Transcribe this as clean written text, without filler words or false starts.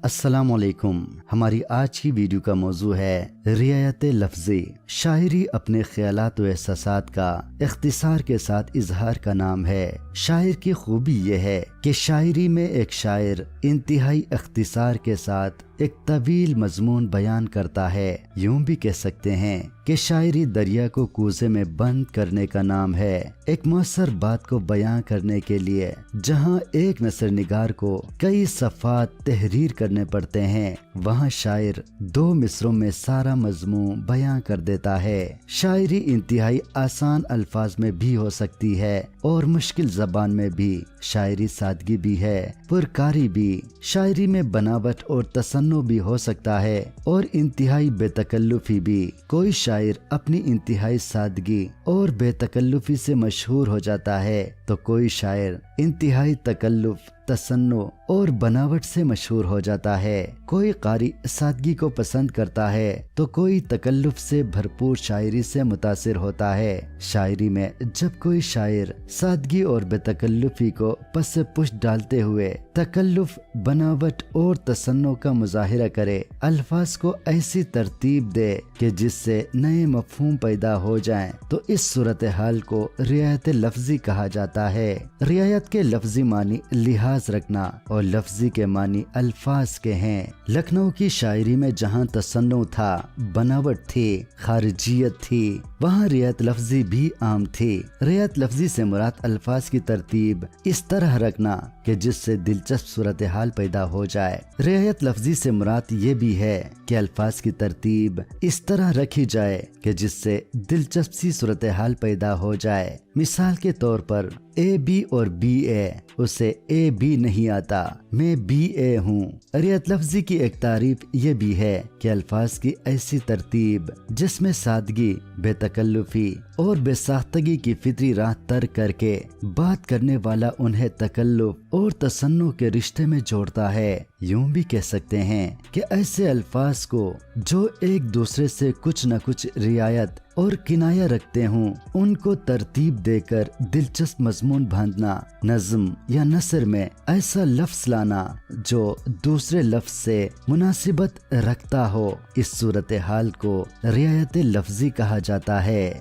السلام علیکم۔ ہماری آج کی ویڈیو کا موضوع ہے رعایت لفظی۔ شاعری اپنے خیالات و احساسات کا اختصار کے ساتھ اظہار کا نام ہے۔ شاعر کی خوبی یہ ہے کہ شاعری میں ایک شاعر انتہائی اختصار کے ساتھ ایک طویل مضمون بیان کرتا ہے۔ یوں بھی کہہ سکتے ہیں کہ شاعری دریا کو کوزے میں بند کرنے کا نام ہے۔ ایک مؤثر بات کو بیان کرنے کے لیے جہاں ایک نثر نگار کو کئی صفحات تحریر کرنے پڑتے ہیں، وہاں شاعر 2 مصروں میں سارا مضمون بیان کر دیتا ہے۔ شاعری انتہائی آسان الفاظ میں بھی ہو سکتی ہے اور مشکل زبان میں بھی۔ شاعری سادگی بھی ہے، پرکاری بھی۔ شاعری میں بناوٹ اور تصنع بھی ہو سکتا ہے اور انتہائی بے تکلفی بھی۔ کوئی شاعر اپنی انتہائی سادگی اور بے تکلفی سے مشہور ہو جاتا ہے تو کوئی شاعر انتہائی تکلف، تصنع اور بناوٹ سے مشہور ہو جاتا ہے۔ کوئی قاری سادگی کو پسند کرتا ہے تو کوئی تکلف سے بھرپور شاعری سے متاثر ہوتا ہے۔ شاعری میں جب کوئی شاعر سادگی اور بے تکلفی کو پس پشت ڈالتے ہوئے تکلف، بناوٹ اور تصنع کا مظاہرہ کرے، الفاظ کو ایسی ترتیب دے کہ جس سے نئے مفہوم پیدا ہو جائیں، تو اس صورتحال کو رعایت لفظی کہا جاتا ہے۔ رعایت کے لفظی معنی لحاظ رکھنا اور لفظی کے معنی الفاظ کے ہیں۔ لکھنؤ کی شاعری میں جہاں تصنع تھا، بناوٹ تھی، خارجیت تھی، وہاں رعایت لفظی بھی عام تھی۔ رعایت لفظی سے مراد الفاظ کی ترتیب اس طرح رکھنا کہ جس سے دلچسپ صورتحال پیدا ہو جائے۔ رعایت لفظی سے مراد یہ بھی ہے کہ الفاظ کی ترتیب اس طرح رکھی جائے کہ جس سے دلچسپ سی صورتحال پیدا ہو جائے۔ مثال کے طور پر اے بی اور بی اے، اسے اے بی نہیں آتا، میں بی اے ہوں۔ رعایت لفظی کی ایک تعریف یہ بھی ہے کہ الفاظ کی ایسی ترتیب جس میں سادگی، بے تکلفی اور بے ساختگی کی فطری راہ ترک کر کے بات کرنے والا انہیں تکلف اور تصنع کے رشتے میں جوڑتا ہے۔ یوں بھی کہہ سکتے ہیں کہ ایسے الفاظ کو جو ایک دوسرے سے کچھ نہ کچھ رعایت اور کنایہ رکھتے ہوں، ان کو ترتیب دے کر دلچسپ مضمون باندھنا، نظم یا نثر میں ایسا لفظ لانا جو دوسرے لفظ سے مناسبت رکھتا ہو، اس صورتحال کو رعایت لفظی کہا جاتا ہے۔